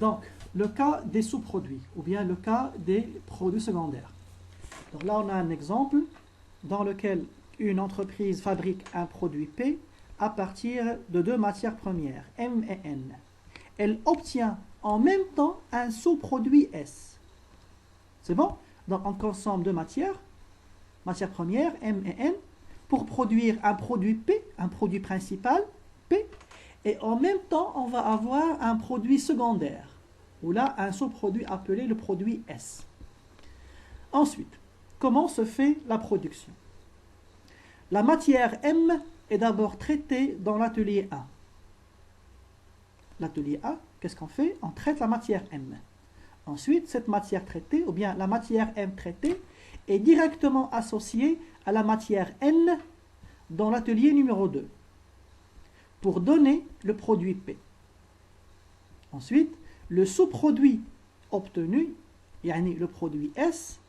Donc, le cas des sous-produits, ou bien le cas des produits secondaires. Donc là, on a un exemple dans lequel une entreprise fabrique un produit P à partir de deux matières premières, M et N. Elle obtient en même temps un sous-produit S. C'est bon? Donc, on consomme deux matières premières, M et N, pour produire un produit P, un produit principal, P, et en même temps, on va avoir un produit secondaire, ou là, un sous-produit appelé le produit S. Ensuite, comment se fait la production? La matière M est d'abord traitée dans l'atelier A. L'atelier A, qu'est-ce qu'on fait? On traite la matière M. Ensuite, cette matière traitée, ou bien la matière M traitée, est directement associée à la matière N dans l'atelier numéro 2 pour donner le produit P. Ensuite, le sous-produit obtenu, yani le produit S,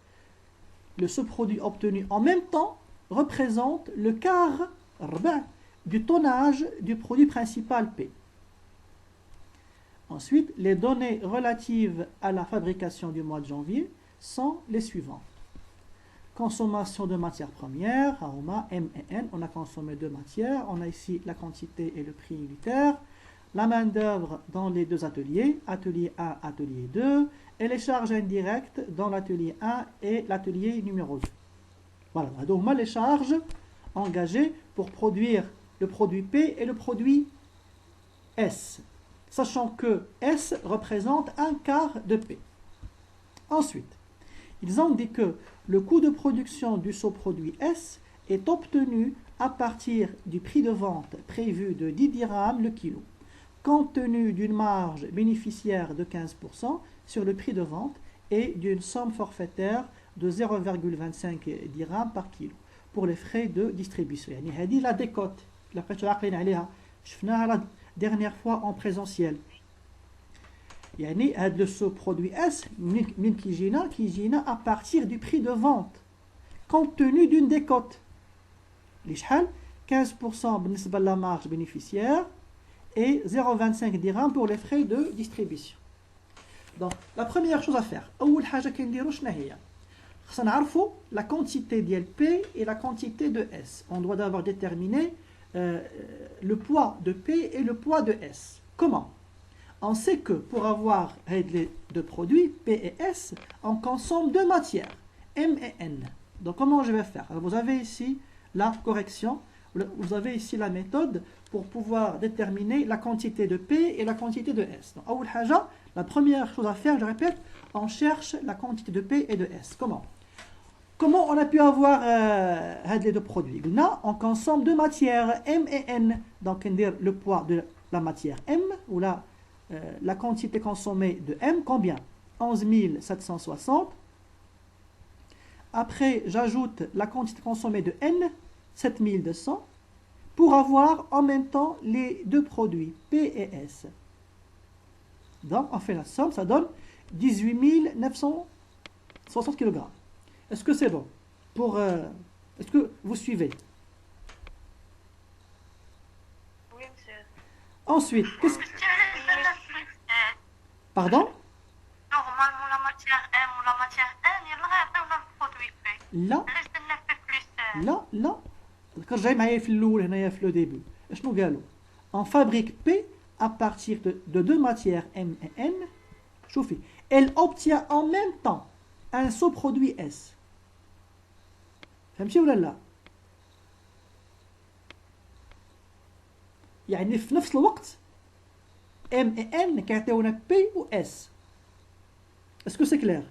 le sous-produit obtenu en même temps représente le quart du tonnage du produit principal P. Ensuite, les données relatives à la fabrication du mois de janvier sont les suivantes. Consommation de matières premières, aroma, M et N, on a consommé deux matières, on a ici la quantité et le prix unitaire, la main d'œuvre dans les deux ateliers, atelier 1, atelier 2, et les charges indirectes dans l'atelier 1 et l'atelier numéro 2. Voilà, donc les charges engagées pour produire le produit P et le produit S, sachant que S représente un quart de P. Ensuite, ils ont dit que le coût de production du sous-produit S est obtenu à partir du prix de vente prévu de 10 dirhams le kilo, compte tenu d'une marge bénéficiaire de 15% sur le prix de vente et d'une somme forfaitaire de 0,25 dirhams par kilo pour les frais de distribution. يعني la décote, la dernière fois en présentiel. يعني هذا ce produit S من كيجينا à partir du prix de vente compte tenu d'une décote اللي شحال 15% بالنسبة la marge bénéficiaire et 0,25 dirhams pour les frais de distribution. Donc la première chose à faire, أول حاجة كنديرو شنو هي؟ خصنا نعرفوا la quantité ديال P et la quantité de S. On doit d'abord déterminer le poids de P et le poids de S. Comment? On sait que pour avoir les deux produits, P et S, on consomme deux matières, M et N. Donc comment je vais faire? Alors, vous avez ici la correction, vous avez ici la méthode pour pouvoir déterminer la quantité de P et la quantité de S. Donc, la première chose à faire, je répète, on cherche la quantité de P et de S. Comment on a pu avoir les deux produits? On consomme deux matières, M et N. Donc, on dit le poids de la matière M, ou la quantité consommée de M, combien? 11 760. Après, j'ajoute la quantité consommée de N, 7200, pour avoir en même temps les deux produits, P et S. Donc, on fait la somme, ça donne 18 960 kg. Est-ce que c'est bon? Est-ce que vous suivez? Oui, monsieur. Ensuite, qu'est-ce que... Pardon? Normalement, la matière M ou la matière N, il y a un produit P. Là, là, quand j'ai معايا في الاول هنايا في le début, شنو قالوا? On fabrique P à partir de deux matières M et N. شوفي, elle obtient en même temps un sous-produit S. فهمتي ولا لا؟ يعني في نفس الوقت M et N كيعطيونا P ou S. Est-ce que c'est clair?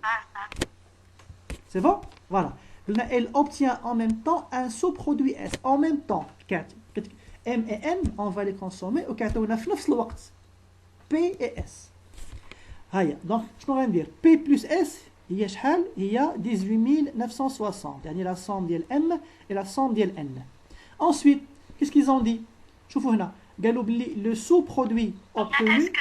C'est bon? Voilà. Elle obtient en même temps un sous-produit S. En même temps, M et N, on va les consommer au كيعطيونا في نفس الوقت P et S. هيا. Donc, شنو غندير؟ P plus S هي شحال؟ هي 18960. يعني la somme ديال M et la somme ديال N. Ensuite, qu'est-ce qu'ils ont dit? شوفوا هنا. قالوا بلي le sous-produit obtenu.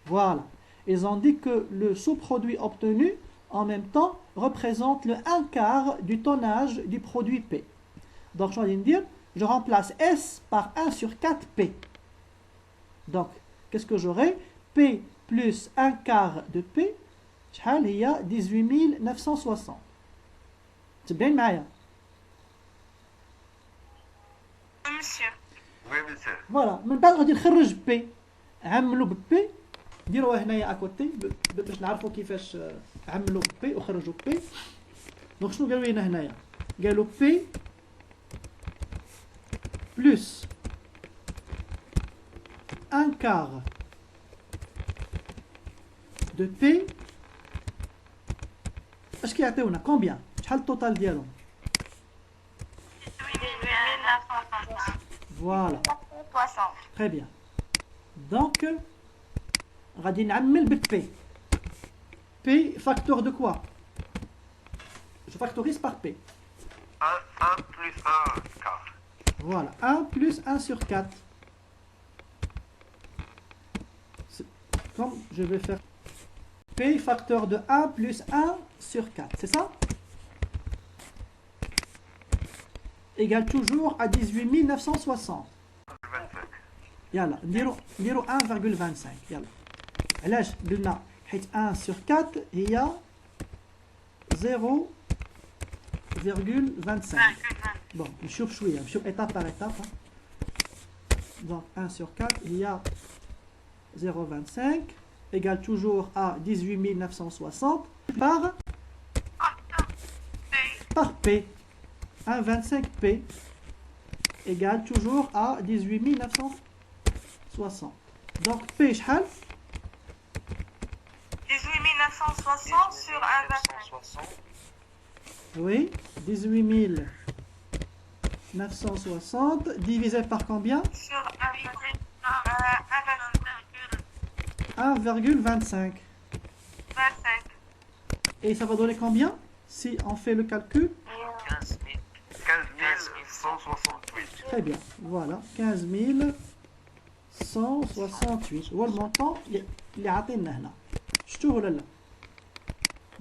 Voilà. Ils ont dit que le sous-produit obtenu en même temps représente le 1 quart du tonnage du produit P. Donc je vais dire, je remplace S par 1 sur 4 P. Donc, qu'est-ce que j'aurai? P plus un quart de P, شحال هي 18960. تبين معايا؟ Monsieur. Oui, monsieur. فوالا من بعد غادي نخرج بي، عملوا ببي، نديروها هنايا اكوتي باش نعرفوا كيفاش عملوا بي وخرجوا بي. دونك شنو قالوا لنا هنايا؟ قالوا بي بلس ان كار دو بي، اش كيعطيونا؟ كومبيان؟ شحال التوتال ديالهم؟ 18960. فوالا 60. très bien. Donc غادي نعمل ببي. P facteur de quoi? Je factorise par P. 1 plus 1 quart. Voilà, 1 plus 1 sur 4. Comme je vais faire P facteur de 1 plus 1 sur 4, c'est ça? Égale toujours à 18 960. 25. يلا نديرو 1,25. يلا علاش قلنا؟ حيت 1 sur 4 هي 0,25. Bon, نشوف شويه، نشوف étape par étape. Donc 1 sur 4 il y a 0,25 égale toujours à 18 960 par P. 1,25 P égale toujours à 18 960. Donc P شحال؟ 18960 sur 1,25. Oui, 18 960 divisé par combien? Sur 1,25. 1,25. 25. Et ça va donner combien si on fait le calcul? 15 168. Très bien, voilà, 15 168. هو المونطون اللي عطينا هنا. شفتوه ولا لا؟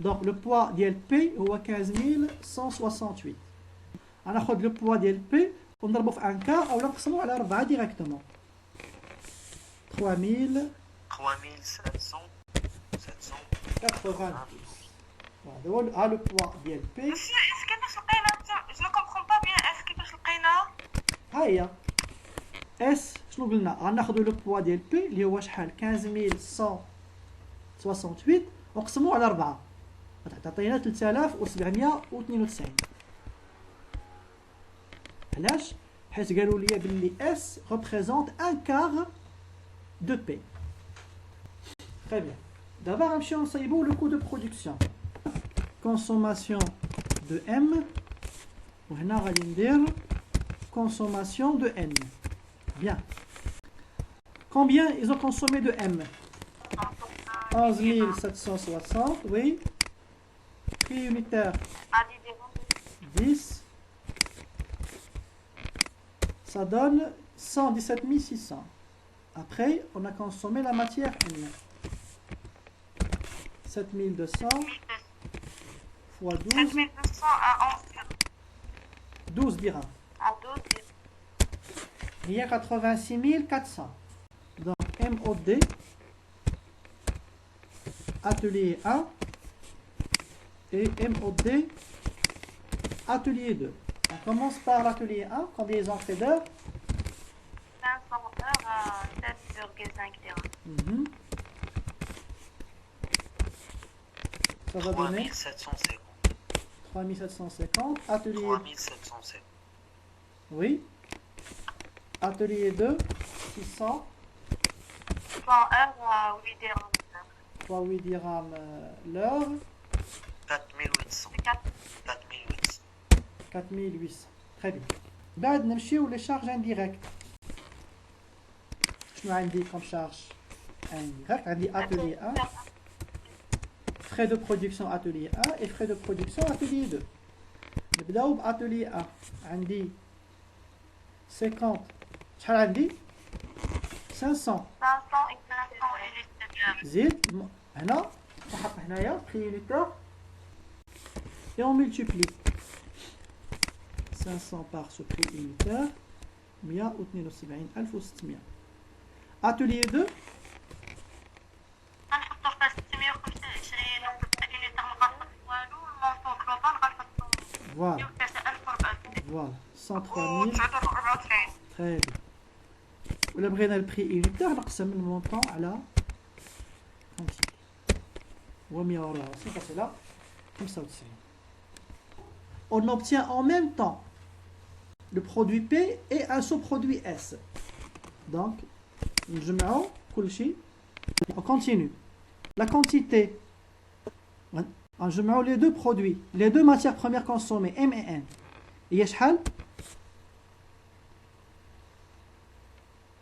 Donc le poids ديال P هو 15 168. غناخذ le poids ديال P ونضربه في ان كار او نقسمه على 4 ديريكتومون. 3700 90. هذا هو le poids ديال P. Monsieur, est-ce que باش لقينا je ne comprends pas bien est-ce que باش لقينا ها هي اس شنو قلنا؟ غناخذوا لو بوا ديال بي اللي هو شحال؟ 15168 ونقسموه على 4 تعطينا 3792. علاش؟ حيت قالوا لي باللي اس représente un quart de P. Très bien. دابا غنمشيو نصايبوا لو كو دو برودكسيون. consommation de M وهنا غادي ندير consommation de N. Bien. Combien ils ont consommé de M? 11 760, oui. Prix unitaire 10. Ça donne 117 600. Après, on a consommé la matière N. 7200 fois 12, 7200 à 12 dirhams. à 12. Il y a 86 400. Donc MOD, atelier 1 et MOD, atelier 2. On commence par l'atelier 1, combien ils ont fait d'heures? 500 heures à 7,5 dirhams. Ça va donner 3750. 3750. Atelier 3750. oui. Atelier 2, 600. 100 heures à 8 dirhams. 3,8 dirhams l'heure. 4800. 4800. 4800. Très bien. بعد نمشيو les charges indirectes. شنو عندي comme charge indirecte؟ عندي atelier 1. Frais de production atelier 1 et frais de production atelier 2. نبداو باتelier 1. عندي 50. شحال عندي؟ 500. 500 et 500 زيد هنا نحط هنايا prix unitaire et on multiplie 500 par ce prix unitaire 172 600. Atelier 2 Voilà, 103 000. و 99. Très bien. ولا بغينا البري unitaire نقسم المونطون على 50 هو 164 c'est là 95. On obtient en même temps le produit P et un sous-produit S. Donc, نجمعوا كل شيء. On continue. La quantité. نجمعوا les deux produits, les deux matières premières consommées, M et N. هي شحال؟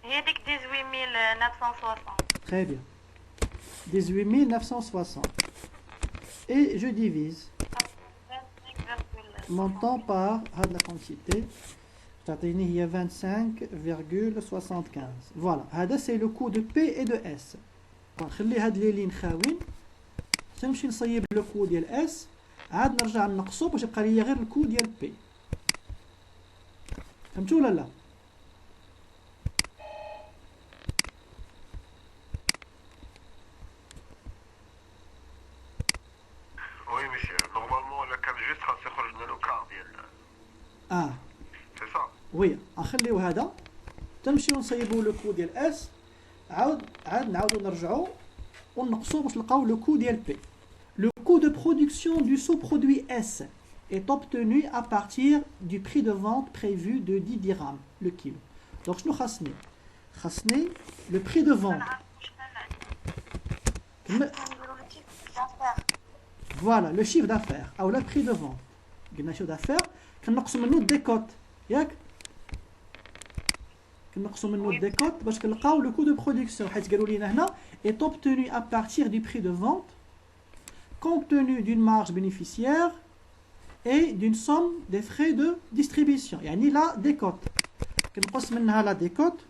هي ديك 18960. Très bien. 18 960. Et je divise montant par la quantité. تعطيني هي 25,75. Voilà. هذا c'est le coût de P et de S. نخلي هاد لي لين خاوين. نمشي نصيب لو كو ديال S. عاد نرجع نقصو باش يبقى لي غير الكو ديال P. فهمتوا ولا لا؟ Oui, monsieur. Normalement, le cas juste, c'est خرجنا له كار ديال. C'est ça. وي نخليو هذا تمشيو نصيبوا لو كو ديال اس عاود نعاودو نرجعو ونقصو باش نلقاو لو كو ديال بي. Le coût de production du sous-produit S est obtenu à partir du prix de vente prévu de 10 dirhams le kilo. Donc شنو خاصني le prix de vente. Voilà le chiffre d'affaires ou le prix de vente. قلنا chiffre d'affaires كنقصوا منه الديكوت ياك كنقصوا منه الديكوت باش كنلقاو لو كو دو برودكسيون حيت قالوا لينا هنا est obtenu à partir du prix de vente compte tenu d'une marge bénéficiaire et d'une somme des frais de distribution يعني لا décote كنقص منها لا décote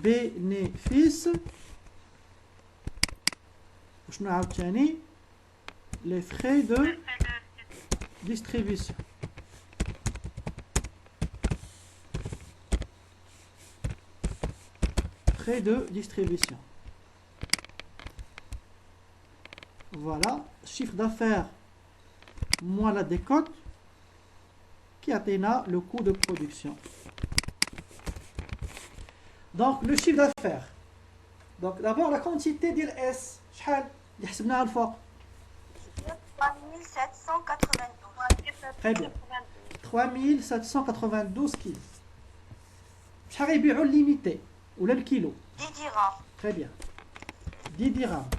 bénéfice وشنو عاوتاني les frais de distribution. Frais de distribution. Voilà, chiffre d'affaires moins la décote qui atteint le coût de production. Donc le chiffre d'affaires. Donc d'abord la quantité d'IL S. شحال اللي حسبناها الفوق. 3792. Très bien. 3792 kilos. شحال يبيعوا الليميتي ولا الكيلو؟ 10 dirhams. Très bien. 10 dirhams.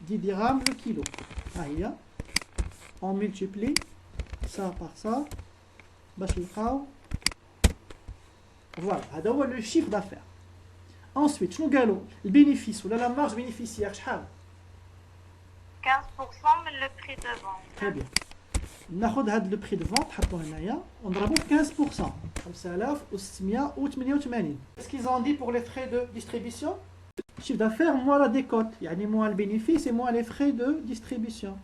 10 dirhams le kilo. Ah, il y a. On multiplie ça par ça. باش نلقاو. Voilà. هذا هو le chiffre d'affaires. Ensuite, شنو قالوا؟ البينيفيس ولا la marge bénéficiaire شحال؟ 15% من le prix de vente. Très bien. ناخذ هذا لو بري دو فونت نحطوه هنايا ونضربوه ب 15%. 5688. Qu'est-ce qu'ils ont dit pour les frais de distribution? Chiffre d'affaires moins la décote, يعني moins le bénéfice et moins les frais de distribution.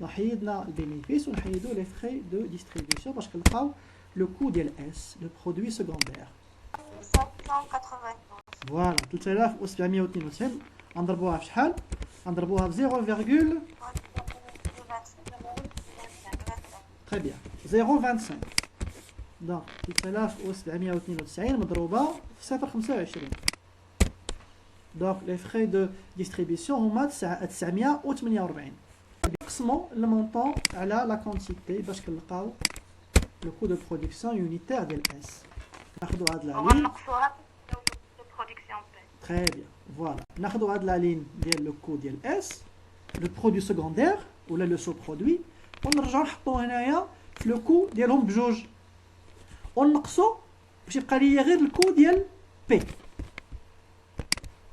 نحيدنا البينيفيس ونحيدو les frais de distribution باش نلقاو le coût ديال S, le produit secondaire. 792. Voilà, 3792 نضربوها في شحال؟ نضربوها ب 0, très bien, 0,25. Donc 3792 مضروبة في 0,25. Donc les frais de distribution هما 948. نقسموا المونطون على la quantité باش كنلقاو le coût de production unitaire ديال S. ناخذوا هاد لا لين. ونقصوها في production P. Très bien, voilà. ناخذوا هاد لا لين ديال le coût ديال S, le produit secondaire ولا le sous-produit ونرجعوا نحطوه هنايا في لو كو ديالهم بجوج ونقصوا باش يبقى لي غير الكو ديال بي.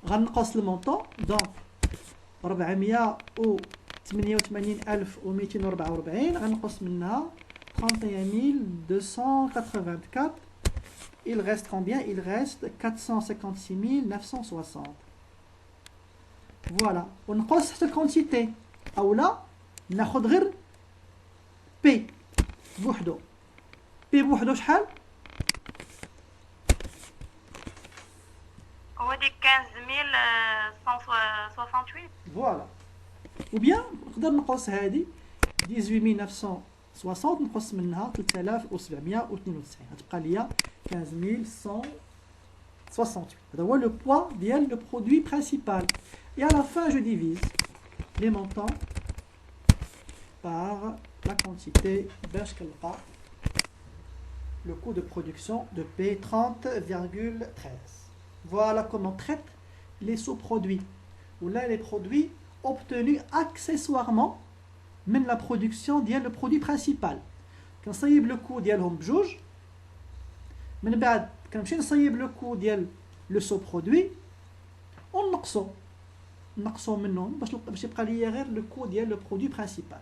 غنقص المونطون دونك 488244 غنقص منها 31284. Il reste combien? Il reste 456 960. Voilà. ونقص حتى الكونتيتي اولا ناخذ غير بي بوحدو. بي بوحدو شحال؟ هو ديك 15168. فوالا. ou bien نقدر نقص هذه 18960 60 نقص منها 3792 غتبقى ليا 15168. هذا هو le poids ديال le produit principal. Et à la fin je divise les montants par la quantité باش كنلقى le coût de production de P 30,13. Voilà comment on traite les sous-produits ou là les produits obtenus accessoirement من la production ديال le produit principal. كنصايب le coût ديالهم بجوج من بعد كنمشي نصايب le coût ديال le sous-produit ونقصو منهم باش يبقى ليا غير le coût ديال le produit principal.